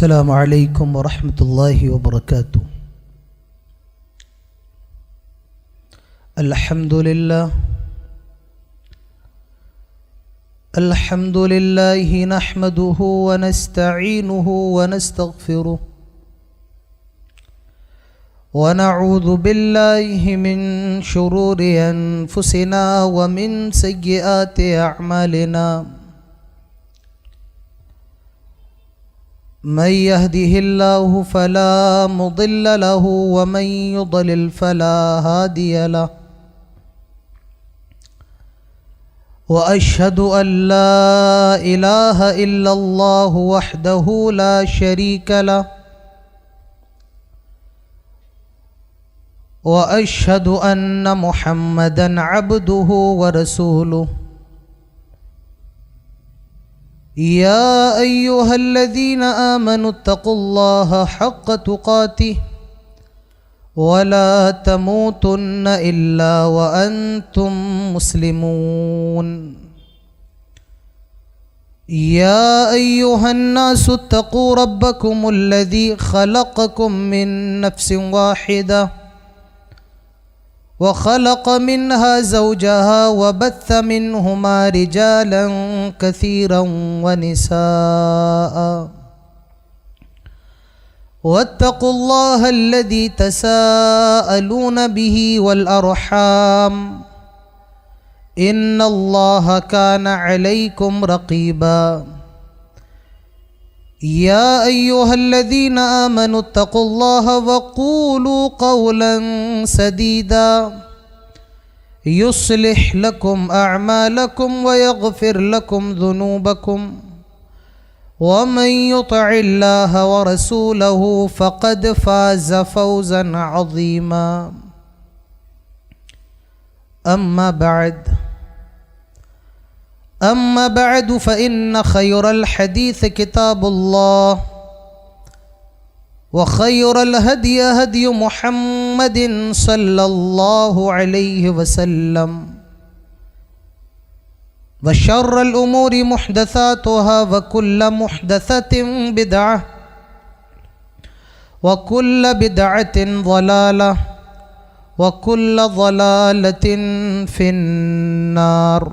السلام علیکم ورحمۃ اللہ وبرکاتہ۔ الحمد للہ نحمده ونستعینه ونستغفره ونعوذ باللہ من شرور انفسنا ومن سیئات اعمالنا، من يهده الله فلا مضل له ومن يضلل فلا هادي له، وأشهد أن لا إله إلا الله وحده لا شريك له، وأشهد أن محمدا عبده ورسوله، يا أيها الذين آمنوا اتقوا الله حق تقاته ولا تموتن إلا وأنتم مسلمون، يا أيها الناس اتقوا ربكم الذي خلقكم من نفس واحدة وخلق منها زوجها وبث منهما رجالا كثيرا ونساء، واتقوا الله الذي تساءلون به والأرحام إن الله كان عليكم رقيبا، يا أيها الذين آمنوا اتقوا الله وقولوا قولا سديدا يصلح لكم أعمالكم ويغفر لكم ذنوبكم، ومن يطع الله ورسوله فقد فاز فوزا عظيما، أما بعد فإن خير الحديث كتاب الله، وخير الهدي هدي محمد صلى الله عليه وسلم، وشر الأمور محدثاتها وكل محدثة بدعة وكل بدعة ضلالة وكل ضلالة في النار۔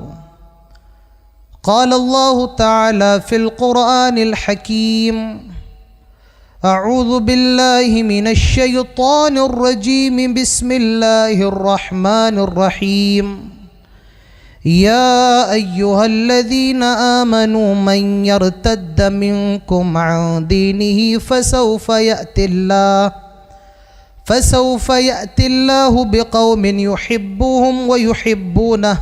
قال الله تعالى في القرآن الحكيم: أعوذ بالله من الشيطان الرجيم، بسم الله الرحمن الرحيم، يا أيها الذين آمنوا من يرتد منكم عن دينه فسوف يأتي الله بقوم يحبهم ويحبونه،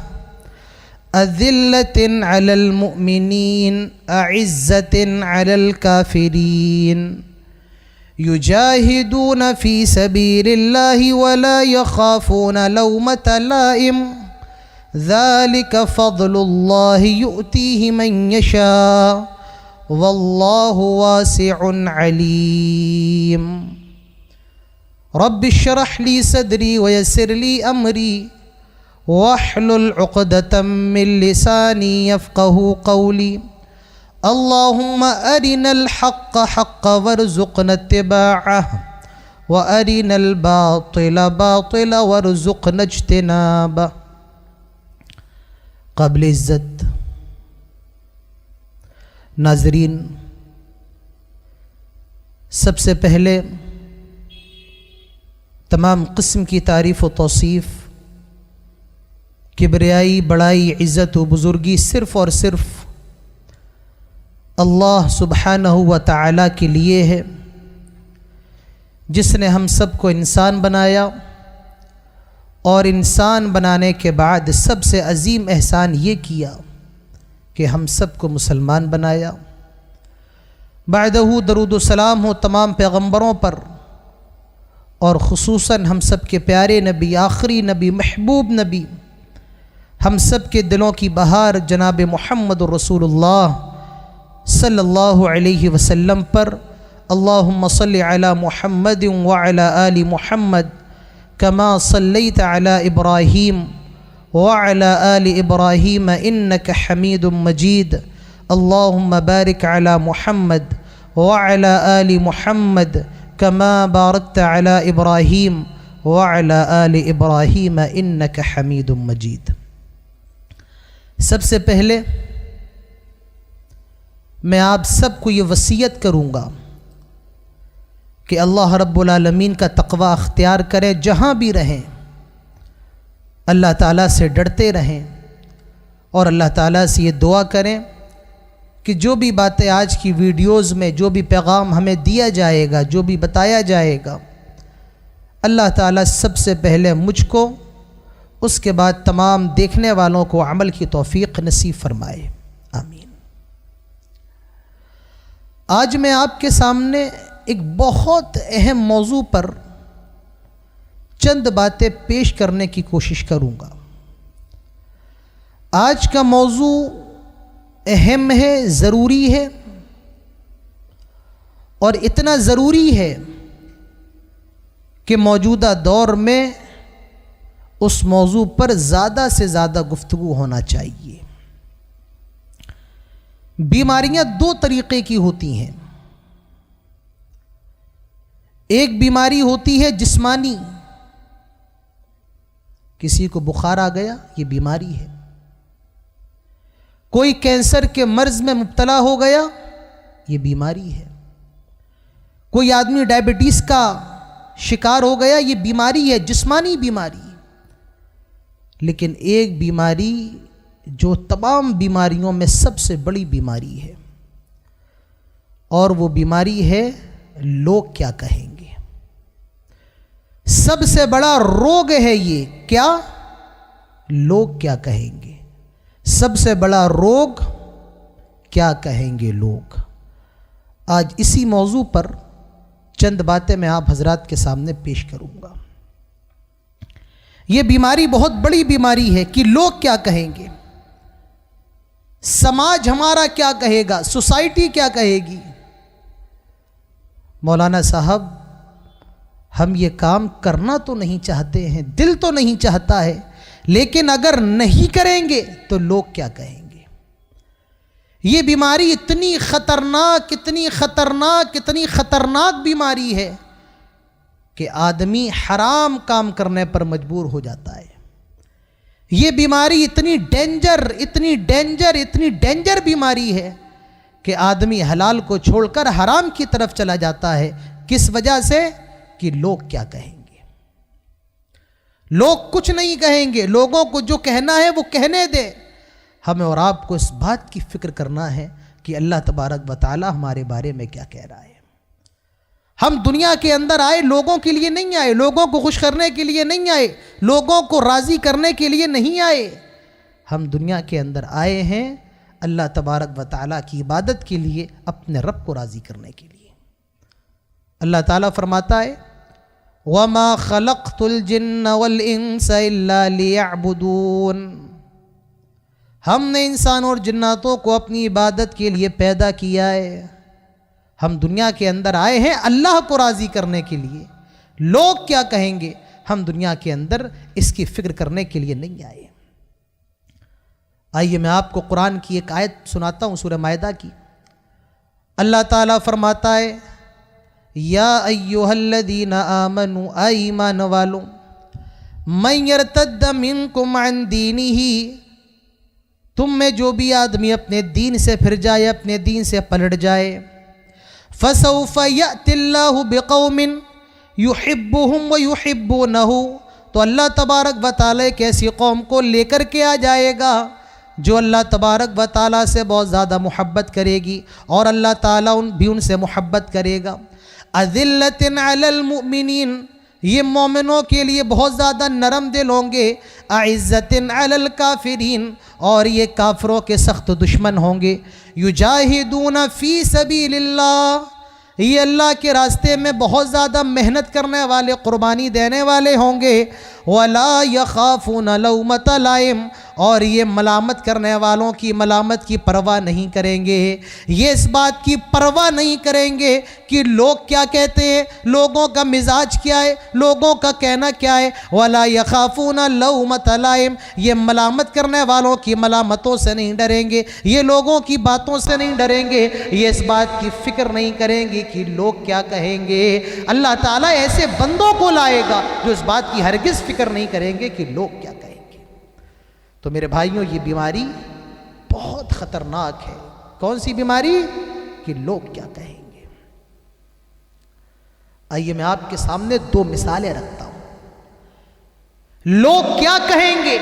أذلة على المؤمنين أعزة على الكافرين، يجاهدون في سبيل الله ولا يخافون لومة لائم، ذلك فضل الله يؤتيه من يشاء والله واسع عليم۔ رب اشرح لي صدري ويسر لي أمري واحلل عقدة من لساني يفقه قولي، اللهم أرنا الحق حقا وارزقنا اتباعه وأرنا الباطل باطلا وارزقنا اجتنابه۔ قابل عزت ناظرین، سب سے پہلے تمام قسم کی تعریف و توصیف، کبریائی، بڑائی، عزت و بزرگی صرف اور صرف اللہ سبحانہ و تعالی کے لیے ہے، جس نے ہم سب کو انسان بنایا، اور انسان بنانے کے بعد سب سے عظیم احسان یہ کیا کہ ہم سب کو مسلمان بنایا۔ بعدہ درود و سلام ہو تمام پیغمبروں پر، اور خصوصاً ہم سب کے پیارے نبی، آخری نبی، محبوب نبی، ہم سب کے دلوں کی بہار جناب محمد رسول اللہ صلی اللہ علیہ وسلم پر۔ اللہم صلی علی محمد وعلی آل محمد كما صليت على إبراهيم وعلى آل إبراهيم إنك حميد مجيد، اللهم بارك على محمد وعلى آل محمد كما باركت على إبراهيم وعلى آل إبراهيم إنك حميد مجيد۔ سب سے پہلے میں آپ سب کو یہ وصیت کروں گا کہ اللہ رب العالمین کا تقوی اختیار کریں، جہاں بھی رہیں اللہ تعالیٰ سے ڈرتے رہیں، اور اللہ تعالیٰ سے یہ دعا کریں کہ جو بھی باتیں آج کی ویڈیوز میں، جو بھی پیغام ہمیں دیا جائے گا، جو بھی بتایا جائے گا، اللہ تعالیٰ سب سے پہلے مجھ کو، اس کے بعد تمام دیکھنے والوں کو عمل کی توفیق نصیب فرمائے، آمین۔ آج میں آپ کے سامنے ایک بہت اہم موضوع پر چند باتیں پیش کرنے کی کوشش کروں گا۔ آج کا موضوع اہم ہے، ضروری ہے، اور اتنا ضروری ہے کہ موجودہ دور میں اس موضوع پر زیادہ سے زیادہ گفتگو ہونا چاہیے۔ بیماریاں دو طریقے کی ہوتی ہیں، ایک بیماری ہوتی ہے جسمانی، کسی کو بخار آ گیا، یہ بیماری ہے۔ کوئی کینسر کے مرض میں مبتلا ہو گیا، یہ بیماری ہے۔ کوئی آدمی ڈائبٹیز کا شکار ہو گیا، یہ بیماری ہے، جسمانی بیماری۔ لیکن ایک بیماری جو تمام بیماریوں میں سب سے بڑی بیماری ہے، اور وہ بیماری ہے لوگ کیا کہیں گے۔ سب سے بڑا روگ ہے یہ، کیا؟ لوگ کیا کہیں گے۔ سب سے بڑا روگ کیا کہیں گے لوگ۔ آج اسی موضوع پر چند باتیں میں آپ حضرات کے سامنے پیش کروں گا۔ یہ بیماری بہت بڑی بیماری ہے کہ لوگ کیا کہیں گے، سماج ہمارا کیا کہے گا، سوسائٹی کیا کہے گی۔ مولانا صاحب، ہم یہ کام کرنا تو نہیں چاہتے ہیں، دل تو نہیں چاہتا ہے، لیکن اگر نہیں کریں گے تو لوگ کیا کہیں گے۔ یہ بیماری اتنی خطرناک بیماری ہے کہ آدمی حرام کام کرنے پر مجبور ہو جاتا ہے۔ یہ بیماری اتنی ڈینجر بیماری ہے کہ آدمی حلال کو چھوڑ کر حرام کی طرف چلا جاتا ہے۔ کس وجہ سے؟ کہ لوگ کیا کہیں گے۔ لوگ کچھ نہیں کہیں گے، لوگوں کو جو کہنا ہے وہ کہنے دے۔ ہمیں اور آپ کو اس بات کی فکر کرنا ہے کہ اللہ تبارک و تعالی ہمارے بارے میں کیا کہہ رہا ہے۔ ہم دنیا کے اندر آئے لوگوں کے لیے نہیں آئے، لوگوں کو خوش کرنے کے لیے نہیں آئے، لوگوں کو راضی کرنے کے لیے نہیں آئے۔ ہم دنیا کے اندر آئے ہیں اللہ تبارک و تعالی کی عبادت کے لیے، اپنے رب کو راضی کرنے کے لیے۔ اللہ تعالیٰ فرماتا ہے وَمَا خَلَقْتُ الْجِنَّ وَالْإِنسَ إِلَّا لِيَعْبُدُونَ، ہم نے انسان اور جناتوں کو اپنی عبادت کے لیے پیدا کیا ہے۔ ہم دنیا کے اندر آئے ہیں اللہ کو راضی کرنے کے لیے۔ لوگ کیا کہیں گے، ہم دنیا کے اندر اس کی فکر کرنے کے لیے نہیں آئے۔ آئیے میں آپ کو قرآن کی ایک آیت سناتا ہوں، سورہ مائدہ کی۔ اللہ تعالیٰ فرماتا ہے یا ایھا الذین آمنوا، اے ایمان والو، من یرتد منکم عن دینہ، تم میں جو بھی آدمی اپنے دین سے پھر جائے، اپنے دین سے پلٹ جائے، فسوف یأتی اللہ بقوم یحبہم ویحبونہ، تو اللہ تبارک و تعالیٰ ایک ایسی قوم کو لے کر کے آ جائے گا جو اللہ تبارک و تعالیٰ سے بہت زیادہ محبت کرے گی، اور اللہ تعالیٰ بھی ان سے محبت کرے گا۔ اذلۃ علی المؤمنین، یہ مومنوں کے لیے بہت زیادہ نرم دل ہوں گے۔ اعزۃ علی الکافرین، اور یہ کافروں کے سخت دشمن ہوں گے۔ یجاہدون فی سبیل اللہ، یہ اللہ کے راستے میں بہت زیادہ محنت کرنے والے، قربانی دینے والے ہوں گے۔ ولا یخافون لومۃ لائم، اور یہ ملامت کرنے والوں کی ملامت کی پرواہ نہیں کریں گے، یہ اس بات کی پرواہ نہیں کریں گے کہ لوگ کیا کہتے ہیں، لوگوں کا مزاج کیا ہے، لوگوں کا کہنا کیا ہے۔ وَلَا يَخَافُونَ لَوْمَةَ لَائِمٍ، یہ ملامت کرنے والوں کی ملامتوں سے نہیں ڈریں گے، یہ لوگوں کی باتوں سے نہیں ڈریں گے، یہ اس بات کی فکر نہیں کریں گے کہ لوگ کیا کہیں گے۔ اللہ تعالیٰ ایسے بندوں کو لائے گا جو اس بات کی ہرگز فکر نہیں کریں گے کہ لوگ کیا کہیں گے۔ تو میرے بھائیوں، یہ بیماری بہت خطرناک ہے۔ کون سی بیماری؟ کہ لوگ کیا کہیں گے۔ آئیے میں آپ کے سامنے دو مثالیں رکھتا ہوں۔ لوگ کیا کہیں گے،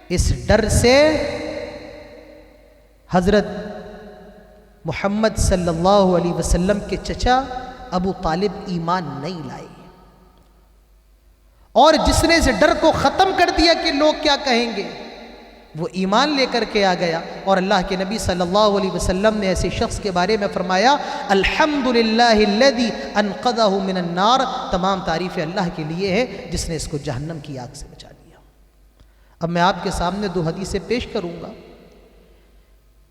اس ڈر سے حضرت محمد صلی اللہ علیہ وسلم کے چچا ابو طالب ایمان نہیں لائے، اور جس نے اس ڈر کو ختم کر دیا کہ لوگ کیا کہیں گے، وہ ایمان لے کر کے آ گیا۔ اور اللہ کے نبی صلی اللہ علیہ وسلم نے ایسے شخص کے بارے میں فرمایا، الحمدللہ الذی انقذہ من النار، تمام تعریفیں اللہ کے لیے ہے جس نے اس کو جہنم کی آگ سے بچا لیا۔ اب میں آپ کے سامنے دو حدیثیں پیش کروں گا،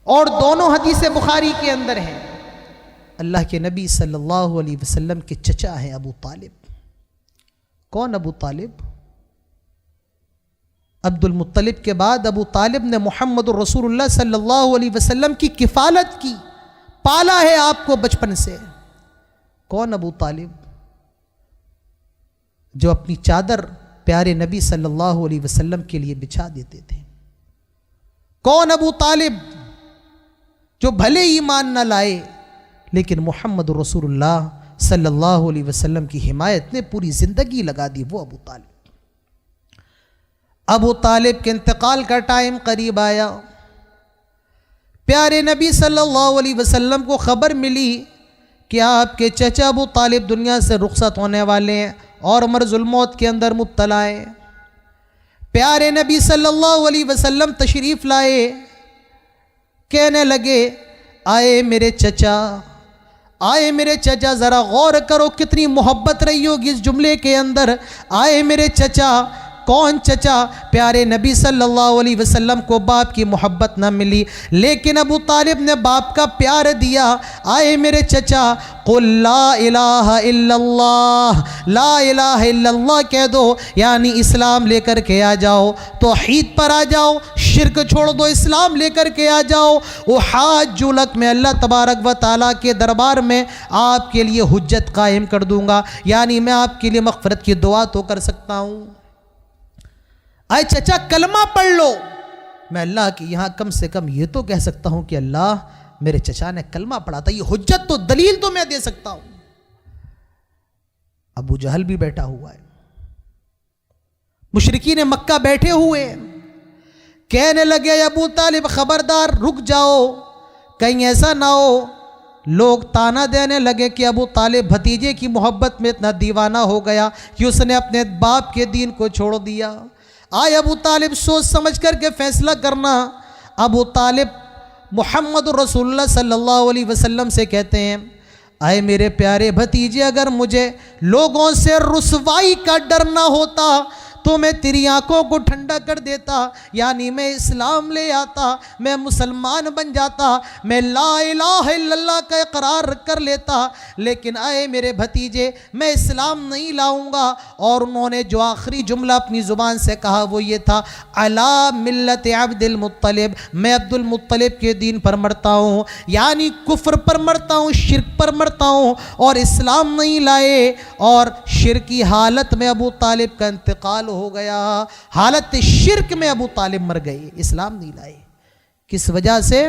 اور دونوں حدیثیں بخاری کے اندر ہیں۔ اللہ کے نبی صلی اللہ علیہ وسلم کے چچا ہیں ابو طالب۔ کون ابو طالب؟ عبد المطلب کے بعد ابو طالب نے محمد الرسول اللہ صلی اللہ علیہ وسلم کی کفالت کی، پالا ہے آپ کو بچپن سے۔ کون ابو طالب؟ جو اپنی چادر پیارے نبی صلی اللہ علیہ وسلم کے لیے بچھا دیتے تھے۔ کون ابو طالب؟ جو بھلے ایمان نہ لائے لیکن محمد رسول اللہ صلی اللہ علیہ وسلم کی حمایت نے پوری زندگی لگا دی، وہ ابو طالب۔ ابو طالب کے انتقال کا ٹائم قریب آیا، پیارے نبی صلی اللہ علیہ وسلم کو خبر ملی کہ آپ کے چچا ابو طالب دنیا سے رخصت ہونے والے ہیں اور مرض الموت کے اندر مبتلا ہیں۔ پیارے نبی صلی اللہ علیہ وسلم تشریف لائے، کہنے لگے، آئے میرے چچا، آئے میرے چچا، ذرا غور کرو کتنی محبت رہی ہوگی اس جملے کے اندر، آئے میرے چچا۔ کون چچا؟ پیارے نبی صلی اللہ علیہ وسلم کو باپ کی محبت نہ ملی لیکن ابو طالب نے باپ کا پیار دیا۔ آئے میرے چچا، قل لا الہ الا اللہ، لا الہ الا اللہ کہہ دو، یعنی اسلام لے کر کے آ جاؤ، توحید پر آ جاؤ، شرک چھوڑ دو، اسلام لے کر کے آ جاؤ۔ احاج لک، میں اللہ تبارک و تعالیٰ کے دربار میں آپ کے لیے حجت قائم کر دوں گا، یعنی میں آپ کے لیے مغفرت کی دعا تو کر سکتا ہوں۔ آئے چچا کلمہ پڑھ لو، میں اللہ کی یہاں کم سے کم یہ تو کہہ سکتا ہوں کہ اللہ میرے چچا نے کلمہ پڑھا تھا، یہ حجت تو، دلیل تو میں دے سکتا ہوں۔ ابو جہل بھی بیٹھا ہوا ہے، مشرکین مکہ بیٹھے ہوئے، کہنے لگے ابو طالب خبردار رک جاؤ، کہیں ایسا نہ ہو لوگ تانا دینے لگے کہ ابو طالب بھتیجے کی محبت میں اتنا دیوانہ ہو گیا کہ اس نے اپنے باپ کے دین کو چھوڑ دیا۔ آئے ابو طالب سوچ سمجھ کر کے فیصلہ کرنا۔ ابو طالب محمد رسول اللہ صلی اللہ علیہ وسلم سے کہتے ہیں، آئے میرے پیارے بھتیجے، اگر مجھے لوگوں سے رسوائی کا ڈر نہ ہوتا تو میں تیری آنکھوں کو ٹھنڈا کر دیتا، یعنی میں اسلام لے آتا، میں مسلمان بن جاتا، میں لا الہ الا اللہ کا اقرار کر لیتا، لیکن آئے میرے بھتیجے میں اسلام نہیں لاؤں گا۔ اور انہوں نے جو آخری جملہ اپنی زبان سے کہا وہ یہ تھا، علی ملت عبد المطلب، میں عبد المطلب کے دین پر مرتا ہوں، یعنی کفر پر مرتا ہوں، شرک پر مرتا ہوں، اور اسلام نہیں لائے۔ اور شرکی حالت میں ابو طالب کا انتقال ہو گیا، حالت شرک میں ابو طالب مر گئے، اسلام نہیں لائے۔ کس وجہ سے؟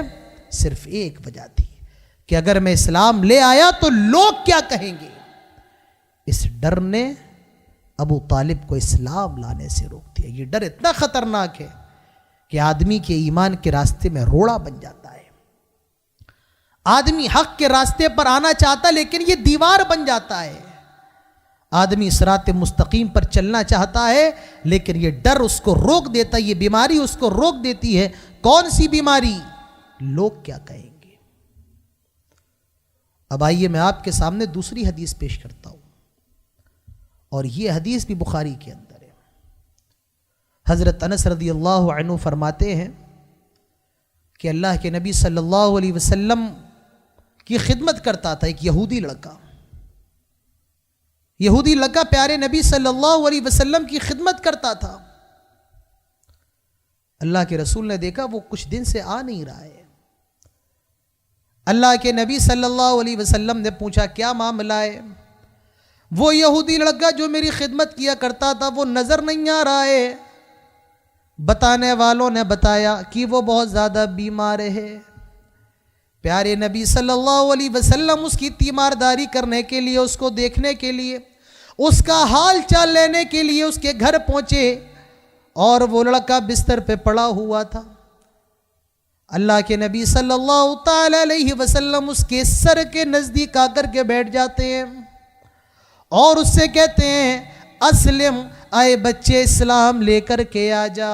صرف ایک وجہ تھی کہ اگر میں اسلام لے آیا تو لوگ کیا کہیں گے۔ اس ڈر نے ابو طالب کو اسلام لانے سے روک دیا۔ یہ ڈر اتنا خطرناک ہے کہ آدمی کے ایمان کے راستے میں روڑا بن جاتا ہے۔ آدمی حق کے راستے پر آنا چاہتا لیکن یہ دیوار بن جاتا ہے۔ آدمی صراط مستقیم پر چلنا چاہتا ہے لیکن یہ ڈر اس کو روک دیتا ہے، یہ بیماری اس کو روک دیتی ہے۔ کون سی بیماری؟ لوگ کیا کہیں گے۔ اب آئیے میں آپ کے سامنے دوسری حدیث پیش کرتا ہوں، اور یہ حدیث بھی بخاری کے اندر ہے۔ حضرت انس رضی اللہ عنہ فرماتے ہیں کہ اللہ کے نبی صلی اللہ علیہ وسلم کی خدمت کرتا تھا ایک یہودی لڑکا پیارے نبی صلی اللہ علیہ وسلم کی خدمت کرتا تھا. اللہ کے رسول نے دیکھا وہ کچھ دن سے آ نہیں رہا ہے. اللہ کے نبی صلی اللہ علیہ وسلم نے پوچھا کیا معاملہ ہے؟ وہ یہودی لڑکا جو میری خدمت کیا کرتا تھا وہ نظر نہیں آ رہا ہے. بتانے والوں نے بتایا کہ وہ بہت زیادہ بیمار ہے. پیارے نبی صلی اللہ علیہ وسلم اس کی تیمارداری کرنے کے لیے، اس کو دیکھنے کے لیے، اس کا حال چال لینے کے لیے اس کے گھر پہنچے اور وہ لڑکا بستر پہ پڑا ہوا تھا. اللہ کے نبی صلی اللہ تعالی علیہ وسلم اس کے سر کے نزدیک آ کر کے بیٹھ جاتے ہیں اور اس سے کہتے ہیں اسلم، آئے بچے اسلام لے کر کے آ جا.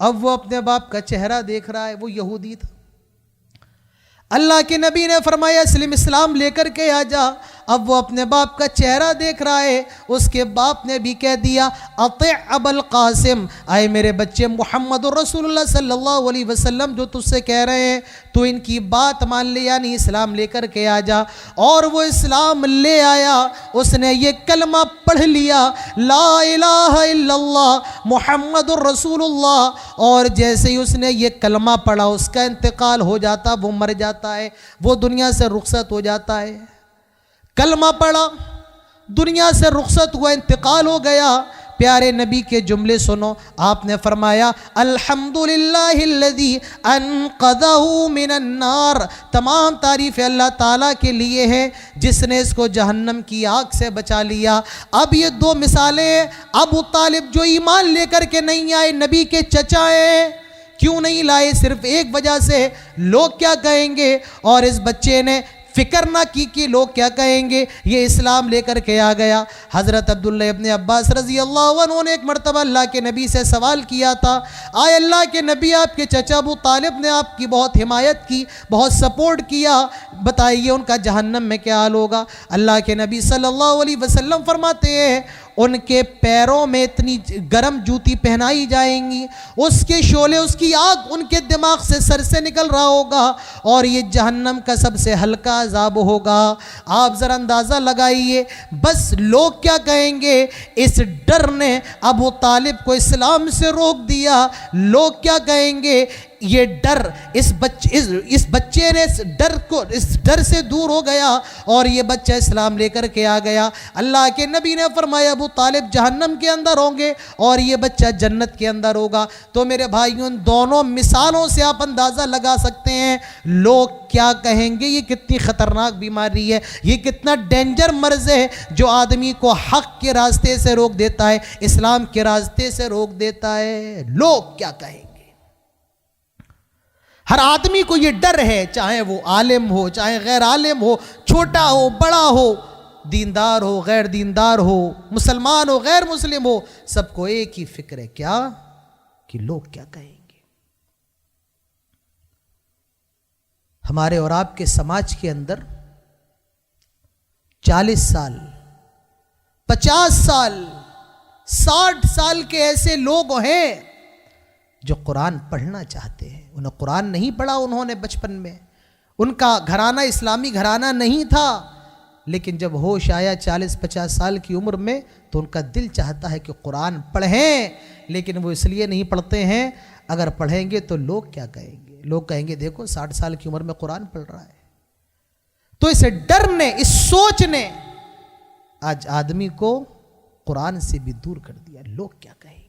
اب وہ اپنے باپ کا چہرہ دیکھ رہا ہے، وہ یہودی تھا. اللہ کے نبی نے فرمایا اسلم، اسلام لے کر کے آ جا. اب وہ اپنے باپ کا چہرہ دیکھ رہا ہے. اس کے باپ نے بھی کہہ دیا اطع ابا القاسم، آئے میرے بچے محمد الرسول اللہ صلی اللہ علیہ وسلم جو تجھ سے کہہ رہے ہیں تو ان کی بات مان لے، یعنی اسلام لے کر کے آ جا. اور وہ اسلام لے آیا. اس نے یہ کلمہ پڑھ لیا، لا الہ الا اللہ محمد الرسول اللہ. اور جیسے ہی اس نے یہ کلمہ پڑھا اس کا انتقال ہو جاتا، وہ مر جاتا ہے، وہ دنیا سے رخصت ہو جاتا ہے. کلمہ پڑھا، دنیا سے رخصت ہوا، انتقال ہو گیا. پیارے نبی کے جملے سنو. آپ نے فرمایا الحمدللہ الذی انقذہ من النار، تمام تعریف اللہ تعالیٰ کے لیے ہے جس نے اس کو جہنم کی آگ سے بچا لیا. اب یہ دو مثالیں ہیں. ابو طالب جو ایمان لے کر کے نہیں آئے، نبی کے چچا ہیں، کیوں نہیں لائے؟ صرف ایک وجہ سے، لوگ کیا کہیں گے. اور اس بچے نے فکر نہ کی کہ لوگ کیا کہیں گے، یہ اسلام لے کر کے آ گیا. حضرت عبداللہ ابن عباس رضی اللہ عنہ نے ایک مرتبہ اللہ کے نبی سے سوال کیا تھا، آئے اللہ کے نبی آپ کے چچا ابو طالب نے آپ کی بہت حمایت کی، بہت سپورٹ کیا، بتائیے ان کا جہنم میں کیا حال ہوگا؟ اللہ کے نبی صلی اللہ علیہ وسلم فرماتے ہیں ان کے پیروں میں اتنی گرم جوتی پہنائی جائیں گی، اس کے شعلے، اس کی آگ ان کے دماغ سے، سر سے نکل رہا ہوگا، اور یہ جہنم کا سب سے ہلکا عذاب ہوگا. آپ ذرا اندازہ لگائیے، بس لوگ کیا کہیں گے، اس ڈر نے ابو طالب کو اسلام سے روک دیا. لوگ کیا کہیں گے، یہ ڈر اس بچے نے اس ڈر سے دور ہو گیا اور یہ بچہ اسلام لے کر کے آ گیا. اللہ کے نبی نے فرمایا ابو طالب جہنم کے اندر ہوں گے اور یہ بچہ جنت کے اندر ہوگا. تو میرے بھائیوں، ان دونوں مثالوں سے آپ اندازہ لگا سکتے ہیں لوگ کیا کہیں گے. یہ کتنی خطرناک بیماری ہے، یہ کتنا ڈینجر مرض ہے جو آدمی کو حق کے راستے سے روک دیتا ہے، اسلام کے راستے سے روک دیتا ہے. لوگ کیا کہیں گے. ہر آدمی کو یہ ڈر ہے، چاہے وہ عالم ہو، چاہے غیر عالم ہو، چھوٹا ہو، بڑا ہو، دیندار ہو، غیر دیندار ہو، مسلمان ہو، غیر مسلم ہو، سب کو ایک ہی فکر ہے، کیا کہ لوگ کیا کہیں گے. ہمارے اور آپ کے سماج کے اندر 40 سال، 50 سال، 60 سال کے ایسے لوگ ہیں جو قرآن پڑھنا چاہتے ہیں. انہیں قرآن نہیں پڑھا، انہوں نے بچپن میں، ان کا گھرانہ اسلامی گھرانہ نہیں تھا، لیکن جب ہوش آیا 40-50 سال کی عمر میں تو ان کا دل چاہتا ہے کہ قرآن پڑھیں، لیکن وہ اس لیے نہیں پڑھتے ہیں اگر پڑھیں گے تو لوگ کیا کہیں گے. لوگ کہیں گے دیکھو 60 سال کی عمر میں قرآن پڑھ رہا ہے. تو اس ڈر نے، اس سوچ نے آج آدمی کو قرآن سے بھی دور کر دیا. لوگ کیا کہیں گے.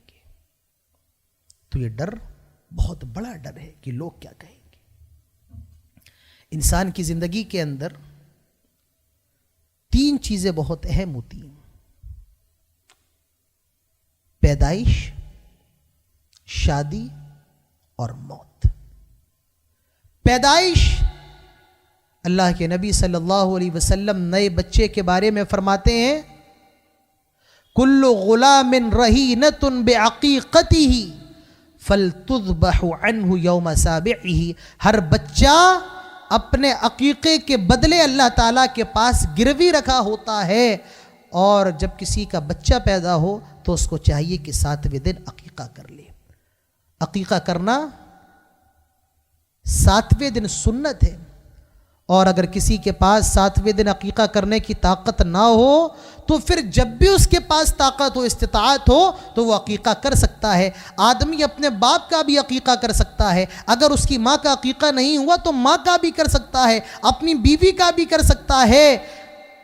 تو یہ ڈر بہت بڑا ڈر ہے کہ لوگ کیا کہیں گے. انسان کی زندگی کے اندر 3 چیزیں بہت اہم ہوتی ہیں: پیدائش، شادی اور موت. پیدائش، اللہ کے نبی صلی اللہ علیہ وسلم نئے بچے کے بارے میں فرماتے ہیں کل غلام رہینۃ بعقیقتہ فلتذبح عنہ یوم سابعہ. ہر بچہ اپنے عقیقے کے بدلے اللہ تعالیٰ کے پاس گروی رکھا ہوتا ہے، اور جب کسی کا بچہ پیدا ہو تو اس کو چاہیے کہ 7ویں دن عقیقہ کر لے. عقیقہ کرنا 7ویں دن سنت ہے، اور اگر کسی کے پاس 7ویں دن عقیقہ کرنے کی طاقت نہ ہو تو پھر جب بھی اس کے پاس طاقت ہو، استطاعت ہو، تو وہ عقیقہ کر سکتا ہے. آدمی اپنے باپ کا بھی عقیقہ کر سکتا ہے، اگر اس کی ماں کا عقیقہ نہیں ہوا تو ماں کا بھی کر سکتا ہے، اپنی بیوی کا بھی کر سکتا ہے.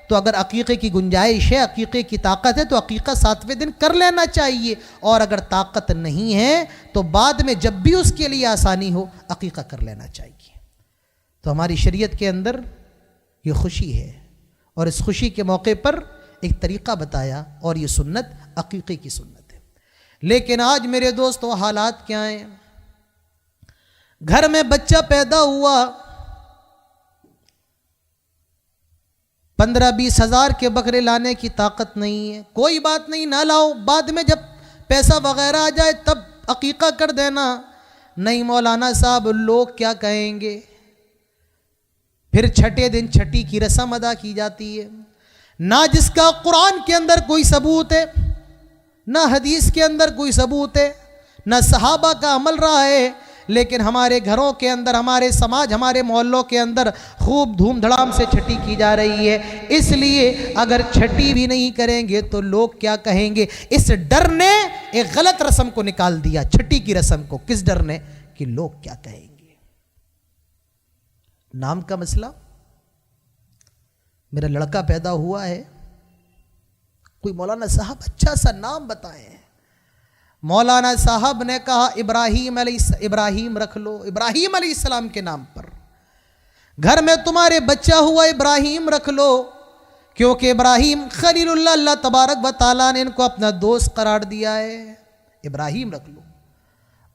تو اگر عقیقے کی گنجائش ہے، عقیقے کی طاقت ہے، تو عقیقہ 7ویں دن کر لینا چاہیے، اور اگر طاقت نہیں ہے تو بعد میں جب بھی اس کے لیے آسانی ہو عقیقہ کر لینا چاہیے. تو ہماری شریعت کے اندر یہ خوشی ہے، اور اس خوشی کے موقع پر ایک طریقہ بتایا، اور یہ سنت عقیقے کی سنت ہے. لیکن آج میرے دوستو حالات کیا ہیں؟ گھر میں بچہ پیدا ہوا، 15-20 ہزار کے بکرے لانے کی طاقت نہیں ہے. کوئی بات نہیں، نہ لاؤ، بعد میں جب پیسہ وغیرہ آ جائے تب عقیقہ کر دینا. نہیں مولانا صاحب، لوگ کیا کہیں گے؟ پھر چھٹے دن چھٹی کی رسم ادا کی جاتی ہے، نہ جس کا قرآن کے اندر کوئی ثبوت ہے، نہ حدیث کے اندر کوئی ثبوت ہے، نہ صحابہ کا عمل رہا ہے، لیکن ہمارے گھروں کے اندر، ہمارے سماج، ہمارے محلوں کے اندر خوب دھوم دھڑام سے چھٹی کی جا رہی ہے. اس لیے اگر چھٹی بھی نہیں کریں گے تو لوگ کیا کہیں گے؟ اس ڈر نے ایک غلط رسم کو نکال دیا، چھٹی کی رسم کو. کس ڈر نے؟ کہ لوگ کیا کہیں گے. نام کا مسئلہ، میرا لڑکا پیدا ہوا ہے، کوئی مولانا صاحب اچھا سا نام بتائیں. مولانا صاحب نے کہا ابراہیم رکھ لو، ابراہیم علیہ السلام کے نام پر. گھر میں تمہارے بچہ ہوا، ابراہیم رکھ لو، کیونکہ ابراہیم خلیل اللہ، اللہ تبارک و تعالیٰ نے ان کو اپنا دوست قرار دیا ہے. ابراہیم رکھ لو.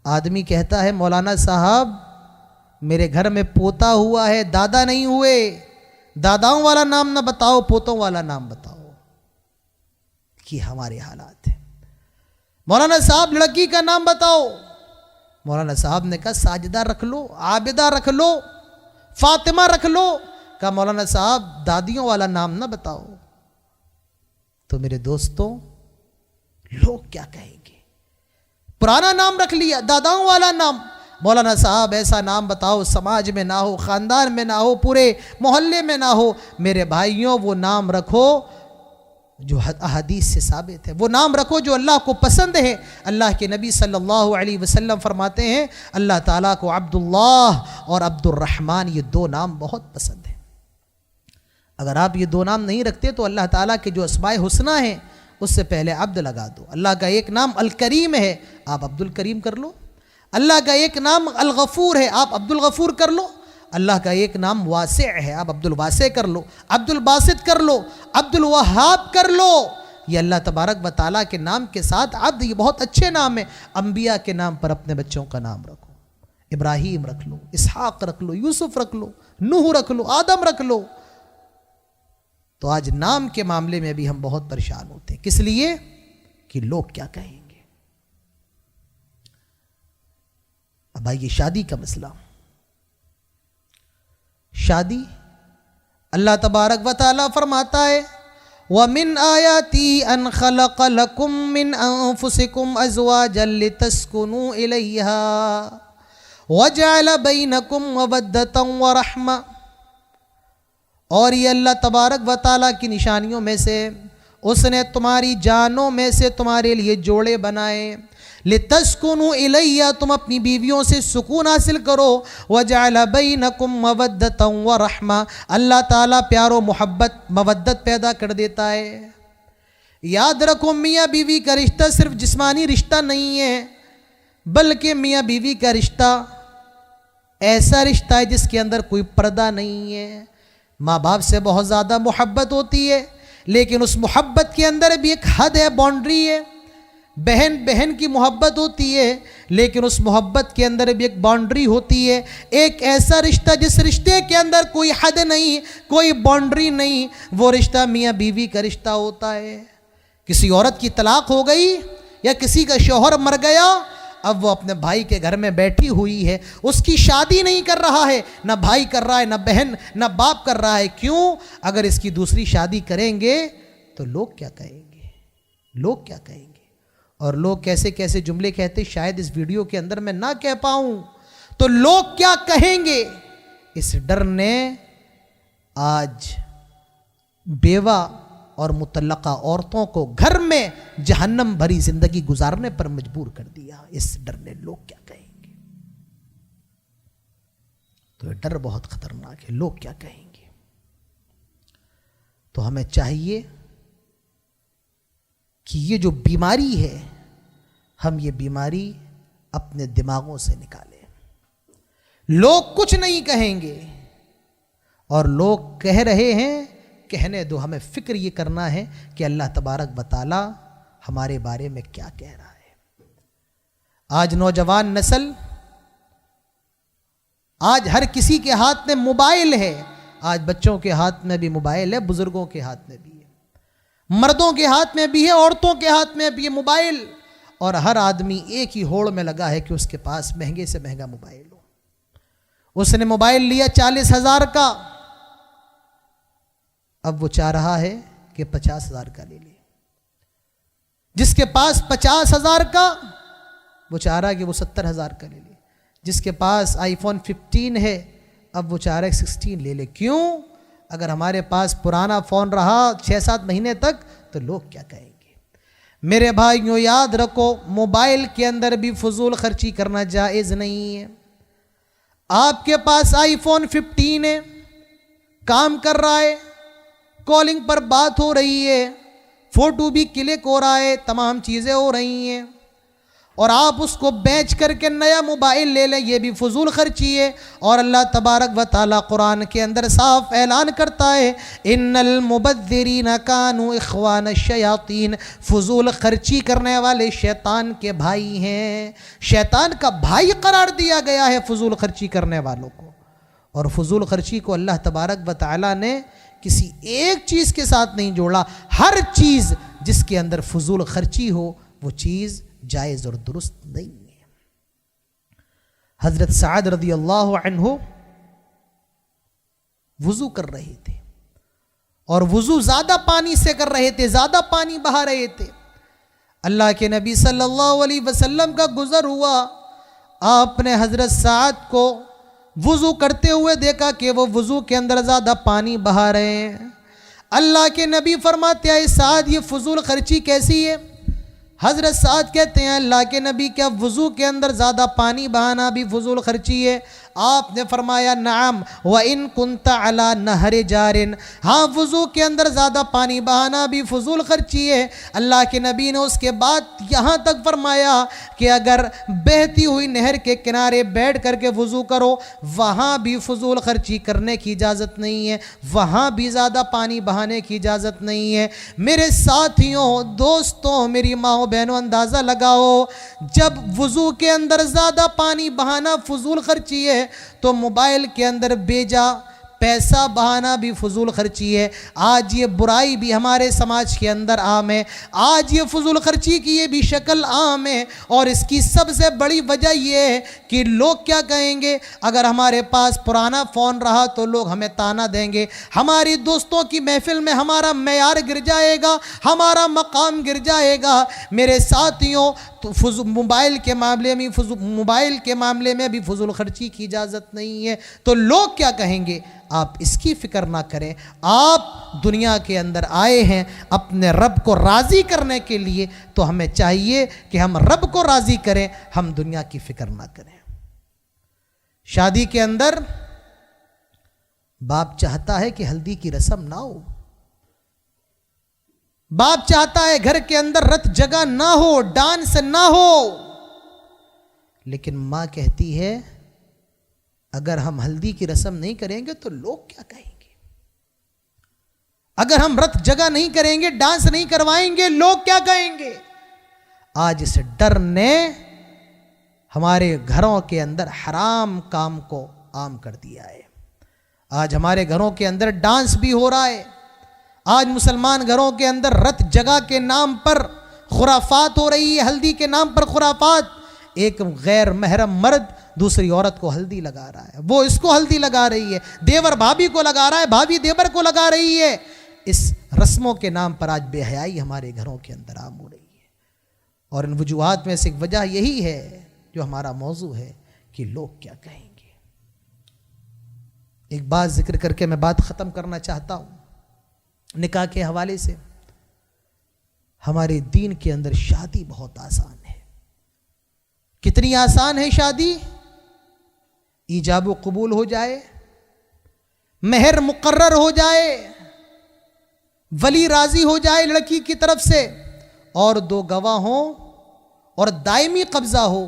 آدمی کہتا ہے مولانا صاحب میرے گھر میں پوتا ہوا ہے، دادا نہیں ہوئے، داداؤں والا نام نہ بتاؤ، پوتوں والا نام بتاؤ. کہ ہمارے حالات ہیں. مولانا صاحب لڑکی کا نام بتاؤ. مولانا صاحب نے کہا ساجدہ رکھ لو، عابدہ رکھ لو، فاطمہ رکھ لو. کہا مولانا صاحب دادیوں والا نام نہ بتاؤ. تو میرے دوستوں لوگ کیا کہیں گے؟ پرانا نام رکھ لیا، داداؤں والا نام. مولانا صاحب ایسا نام بتاؤ سماج میں نہ ہو، خاندان میں نہ ہو، پورے محلے میں نہ ہو. میرے بھائیوں وہ نام رکھو جو احادیث سے ثابت ہے، وہ نام رکھو جو اللہ کو پسند ہے. اللہ کے نبی صلی اللہ علیہ وسلم فرماتے ہیں اللہ تعالیٰ کو عبداللہ اور عبد الرحمن یہ 2 نام بہت پسند ہیں. اگر آپ یہ 2 نام نہیں رکھتے تو اللہ تعالیٰ کے جو اسماء حسنہ ہیں اس سے پہلے عبد لگا دو. اللہ کا ایک نام الکریم ہے، آپ عبد الکریم کر لو. اللہ کا ایک نام الغفور ہے، آپ عبد الغفور کر لو. اللہ کا ایک نام واسع ہے، آپ عبد الواسع کر لو، عبد الباسط کر لو، عبد الوہاب کر لو. یہ اللہ تبارک و تعالیٰ کے نام کے ساتھ عبد، یہ بہت اچھے نام ہیں. انبیاء کے نام پر اپنے بچوں کا نام رکھو. ابراہیم رکھ لو، اسحاق رکھ لو، یوسف رکھ لو، نوح رکھ لو، آدم رکھ لو. تو آج نام کے معاملے میں بھی ہم بہت پریشان ہوتے ہیں. کس لیے؟ کہ لوگ کیا کہیں گے. اب آئیے شادی کا مسئلہ. شادی اللہ تبارک و تعالیٰ فرماتا ہے وَمِنْ آيَاتِهِ أَنْ خَلَقَ لَكُم مِّنْ أَنفُسِكُمْ أَزْوَاجًا لِتَسْكُنُوا إِلَيْهَا وَجَعَلَ بَيْنَكُمْ مَوَدَّةً وَرَحْمَةً. اور یہ اللہ تبارک و تعالیٰ کی نشانیوں میں سے اس نے تمہاری جانوں میں سے تمہارے لیے جوڑے بنائے. لِتَسْكُنُوا إِلَيْهَا، تم اپنی بیویوں سے سکون حاصل کرو. وَجَعَلَ بَيْنَكُمْ مَوَدَّةً وَرَحْمَةً، اللہ تعالیٰ پیار و محبت، مودت پیدا کر دیتا ہے. یاد رکھو میاں بیوی کا رشتہ صرف جسمانی رشتہ نہیں ہے، بلکہ میاں بیوی کا رشتہ ایسا رشتہ ہے جس کے اندر کوئی پردہ نہیں ہے. ماں باپ سے بہت زیادہ محبت ہوتی ہے، لیکن اس محبت کے اندر بھی ایک حد ہے، باؤنڈری ہے. بہن بہن کی محبت ہوتی ہے، لیکن اس محبت کے اندر بھی ایک باؤنڈری ہوتی ہے. ایک ایسا رشتہ جس رشتے کے اندر کوئی حد نہیں، کوئی باؤنڈری نہیں، وہ رشتہ میاں بیوی کا رشتہ ہوتا ہے. کسی عورت کی طلاق ہو گئی یا کسی کا شوہر مر گیا، اب وہ اپنے بھائی کے گھر میں بیٹھی ہوئی ہے، اس کی شادی نہیں کر رہا ہے، نہ بھائی کر رہا ہے، نہ بہن، نہ باپ کر رہا ہے. کیوں؟ اگر اس کی دوسری شادی کریں گے تو لوگ کیا کہیں گے؟ لوگ کیا کہیں گے؟ اور لوگ کیسے کیسے جملے کہتے، شاید اس ویڈیو کے اندر میں نہ کہہ پاؤں تو لوگ کیا کہیں گے، اس ڈر نے آج بیوہ اور مطلقہ عورتوں کو گھر میں جہنم بھری زندگی گزارنے پر مجبور کر دیا۔ اس ڈر نے لوگ کیا کہیں گے، تو یہ ڈر بہت خطرناک ہے، لوگ کیا کہیں گے۔ تو ہمیں چاہیے کہ یہ جو بیماری ہے، ہم یہ بیماری اپنے دماغوں سے نکالیں۔ لوگ کچھ نہیں کہیں گے، اور لوگ کہہ رہے ہیں، کہنے دو، ہمیں فکر یہ کرنا ہے کہ اللہ تبارک و تعالی ہمارے بارے میں کیا کہہ رہا ہے۔ آج نوجوان نسل، آج ہر کسی کے ہاتھ میں موبائل ہے، آج بچوں کے ہاتھ میں بھی موبائل ہے، بزرگوں کے ہاتھ میں بھی ہے، مردوں کے ہاتھ میں بھی ہے، عورتوں کے ہاتھ میں بھی ہے موبائل، اور ہر آدمی ایک ہی ہوڑ میں لگا ہے کہ اس کے پاس مہنگے سے مہنگا موبائل ہو۔ اس نے موبائل لیا 40,000 کا، اب وہ چاہ رہا ہے کہ 50,000 کا لے لے۔ جس کے پاس 50,000 کا، وہ چاہ رہا ہے کہ وہ 70,000 کا لے لے۔ جس کے پاس آئی فون 15 ہے، اب وہ چاہ رہا ہے 16 لے لے۔ کیوں؟ اگر ہمارے پاس پرانا فون رہا 6-7 مہینے تک تو لوگ کیا کہیں گے۔ میرے بھائیوں، یاد رکھو، موبائل کے اندر بھی فضول خرچی کرنا جائز نہیں ہے۔ آپ کے پاس آئی فون 15 ہے، کام کر رہا ہے، کالنگ پر بات ہو رہی ہے، فوٹو بھی کلک ہو رہا ہے، تمام چیزیں ہو رہی ہیں، اور آپ اس کو بیچ کر کے نیا موبائل لے لیں، یہ بھی فضول خرچی ہے۔ اور اللہ تبارک و تعالیٰ قرآن کے اندر صاف اعلان کرتا ہے، ان المبذرین کانوا اخوان الشیاطین، فضول خرچی کرنے والے شیطان کے بھائی ہیں، شیطان کا بھائی قرار دیا گیا ہے فضول خرچی کرنے والوں کو۔ اور فضول خرچی کو اللہ تبارک و تعالیٰ نے کسی ایک چیز کے ساتھ نہیں جوڑا، ہر چیز جس کے اندر فضول خرچی ہو وہ چیز جائز اور درست نہیں ہے۔ حضرت سعد رضی اللہ عنہ وضو کر رہے تھے، اور وضو زیادہ پانی سے کر رہے تھے، زیادہ پانی بہا رہے تھے۔ اللہ کے نبی صلی اللہ علیہ وسلم کا گزر ہوا، آپ نے حضرت سعد کو وضو کرتے ہوئے دیکھا کہ وہ وضو کے اندر زیادہ پانی بہا رہے ہیں۔ اللہ کے نبی فرماتے ہیں، سعد یہ فضول خرچی کیسی ہے؟ حضرت سعد کہتے ہیں، اللہ کے نبی، کیا وضو کے اندر زیادہ پانی بہانا بھی فضول خرچی ہے؟ آپ نے فرمایا، نعم وَإِن كُنْتَ عَلَى نَهْرِ جَارٍ، ہاں وضو کے اندر زیادہ پانی بہانا بھی فضول خرچی ہے۔ اللہ کے نبی نے اس کے بعد یہاں تک فرمایا کہ اگر بہتی ہوئی نہر کے کنارے بیٹھ کر کے وضو کرو، وہاں بھی فضول خرچی کرنے کی اجازت نہیں ہے، وہاں بھی زیادہ پانی بہانے کی اجازت نہیں ہے۔ میرے ساتھیوں، دوستوں، میری ماں بہنوں، اندازہ لگاؤ، جب وضو کے اندر زیادہ پانی بہانا فضول خرچی ہے تو موبائل کے اندر بیجا پیسہ بہانا بھی فضول خرچی ہے۔ آج یہ برائی بھی ہمارے سماج کے اندر عام ہے، آج یہ فضول خرچی کی یہ بھی شکل عام ہے، اور اس کی سب سے بڑی وجہ یہ ہے کہ لوگ کیا کہیں گے۔ اگر ہمارے پاس پرانا فون رہا تو لوگ ہمیں تانا دیں گے، ہماری دوستوں کی محفل میں ہمارا معیار گر جائے گا، ہمارا مقام گر جائے گا۔ میرے ساتھیوں، موبائل کے معاملے میں بھی فضول خرچی کی اجازت نہیں ہے، تو لوگ کیا کہیں گے، آپ اس کی فکر نہ کریں۔ آپ دنیا کے اندر آئے ہیں اپنے رب کو راضی کرنے کے لیے، تو ہمیں چاہیے کہ ہم رب کو راضی کریں، ہم دنیا کی فکر نہ کریں۔ شادی کے اندر باپ چاہتا ہے کہ ہلدی کی رسم نہ ہو، باپ چاہتا ہے گھر کے اندر رت جگہ نہ ہو، ڈانس نہ ہو، لیکن ماں کہتی ہے اگر ہم ہلدی کی رسم نہیں کریں گے تو لوگ کیا کہیں گے، اگر ہم رت جگہ نہیں کریں گے، ڈانس نہیں کروائیں گے، لوگ کیا کہیں گے۔ آج اس ڈر نے ہمارے گھروں کے اندر حرام کام کو عام کر دیا ہے۔ آج ہمارے گھروں کے اندر ڈانس بھی ہو رہا ہے، آج مسلمان گھروں کے اندر رت جگہ کے نام پر خرافات ہو رہی ہے، ہلدی کے نام پر خرافات۔ ایک غیر محرم مرد دوسری عورت کو ہلدی لگا رہا ہے، وہ اس کو ہلدی لگا رہی ہے، دیور بھابھی کو لگا رہا ہے، بھابھی دیور کو لگا رہی ہے۔ اس رسموں کے نام پر آج بے حیائی ہمارے گھروں کے اندر عام ہو رہی ہے، اور ان وجوہات میں سے ایک وجہ یہی ہے جو ہمارا موضوع ہے کہ لوگ کیا کہیں گے۔ ایک بات ذکر کر کے میں بات ختم کرنا چاہتا ہوں نکاح کے حوالے سے۔ ہمارے دین کے اندر شادی بہت آسان ہے۔ کتنی آسان ہے شادی؟ ایجاب و قبول ہو جائے، مہر مقرر ہو جائے، ولی راضی ہو جائے لڑکی کی طرف سے، اور 2 گواہ ہوں اور دائمی قبضہ ہو،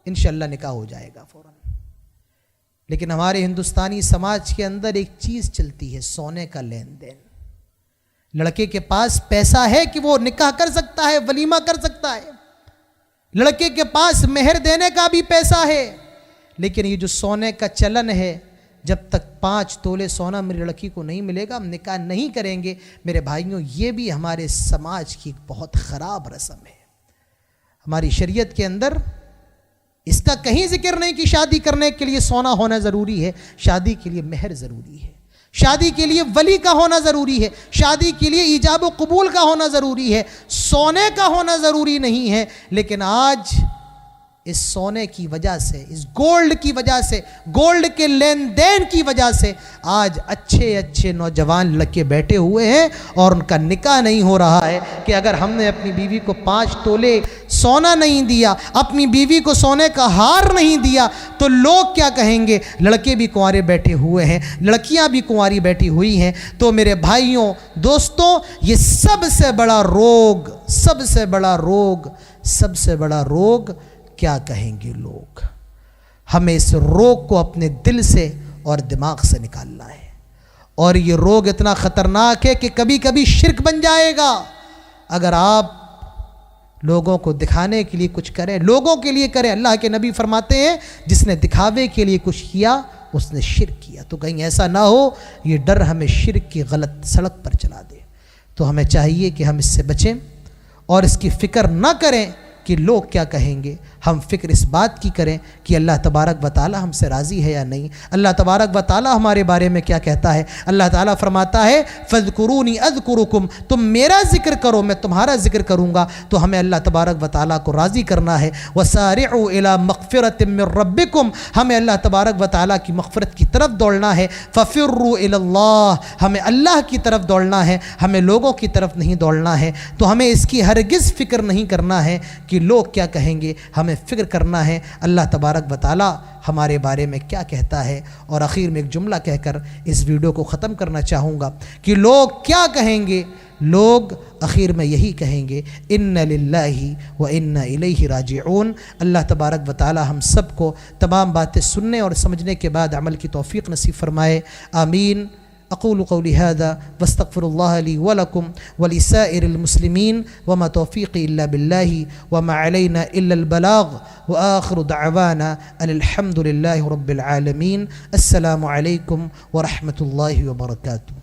انشاءاللہ نکاح ہو جائے گا فوراً۔ لیکن ہمارے ہندوستانی سماج کے اندر ایک چیز چلتی ہے، سونے کا لین دین۔ لڑکے کے پاس پیسہ ہے کہ وہ نکاح کر سکتا ہے، ولیمہ کر سکتا ہے، لڑکے کے پاس مہر دینے کا بھی پیسہ ہے، لیکن یہ جو سونے کا چلن ہے، جب تک 5 تولے سونا میری لڑکی کو نہیں ملے گا ہم نکاح نہیں کریں گے۔ میرے بھائیوں، یہ بھی ہمارے سماج کی ایک بہت خراب رسم ہے۔ ہماری شریعت کے اندر اس کا کہیں ذکر نہیں کہ شادی کرنے کے لیے سونا ہونا ضروری ہے۔ شادی کے لیے مہر ضروری ہے، شادی کے لیے ولی کا ہونا ضروری ہے، شادی کے لیے ایجاب و قبول کا ہونا ضروری ہے، سونے کا ہونا ضروری نہیں ہے۔ لیکن آج اس سونے کی وجہ سے، اس گولڈ کی وجہ سے، گولڈ کے لین دین کی وجہ سے آج اچھے نوجوان لڑکے بیٹھے ہوئے ہیں اور ان کا نکاح نہیں ہو رہا ہے کہ اگر ہم نے اپنی بیوی کو 5 تولے سونا نہیں دیا، اپنی بیوی کو سونے کا ہار نہیں دیا تو لوگ کیا کہیں گے؟ لڑکے بھی کنوارے بیٹھے ہوئے ہیں، لڑکیاں بھی کنواری بیٹھی ہوئی ہیں۔ تو میرے بھائیوں، دوستوں، یہ سب سے بڑا روگ کیا کہیں گے لوگ۔ ہمیں اس روگ کو اپنے دل سے اور دماغ سے نکالنا ہے، اور یہ روگ اتنا خطرناک ہے کہ کبھی کبھی شرک بن جائے گا۔ اگر آپ لوگوں کو دکھانے کے لیے کچھ کریں، لوگوں کے لیے کریں، اللہ کے نبی فرماتے ہیں جس نے دکھاوے کے لیے کچھ کیا اس نے شرک کیا۔ تو کہیں ایسا نہ ہو یہ ڈر ہمیں شرک کی غلط سڑک پر چلا دے۔ تو ہمیں چاہیے کہ ہم اس سے بچیں اور اس کی فکر نہ کریں کہ لوگ کیا کہیں گے۔ ہم فکر اس بات کی کریں کہ اللہ تبارک و تعالی ہم سے راضی ہے یا نہیں، اللہ تبارک و تعالی ہمارے بارے میں کیا کہتا ہے۔ اللہ تعالیٰ فرماتا ہے فَاذْكُرُونِي أَذْكُرُكُمْ، تم میرا ذکر کرو میں تمہارا ذکر کروں گا۔ تو ہمیں اللہ تبارک و تعالیٰ کو راضی کرنا ہے۔ وَسَارِعُوا إِلَىٰ مَغْفِرَةٍ مِّن رَبِّكُمْ، ہمیں اللہ تبارک و تعالیٰ کی مغفرت کی طرف دوڑنا ہے۔ فَفِرُّوا إِلَى اللَّهِ، ہمیں اللہ کی طرف دوڑنا ہے، ہمیں لوگوں کی طرف نہیں دوڑنا ہے۔ تو ہمیں اس کی ہرگز فکر نہیں کرنا ہے کہ لوگ کیا کہیں گے، ہمیں فکر کرنا ہے اللہ تبارک و تعالی ہمارے بارے میں کیا کہتا ہے۔ اور آخر میں ایک جملہ کہہ کر اس ویڈیو کو ختم کرنا چاہوں گا کہ لوگ کیا کہیں گے۔ لوگ آخر میں یہی کہیں گے ان للہ و انا الیہ راجعون۔ اللہ تبارک و تعالی ہم سب کو تمام باتیں سننے اور سمجھنے کے بعد عمل کی توفیق نصیب فرمائے، آمین۔ أقول قولي هذا واستغفر الله لي ولكم ولسائر المسلمين وما توفيقي إلا بالله وما علينا إلا البلاغ وآخر دعوانا أن الحمد لله رب العالمين. السلام عليكم ورحمة الله وبركاته.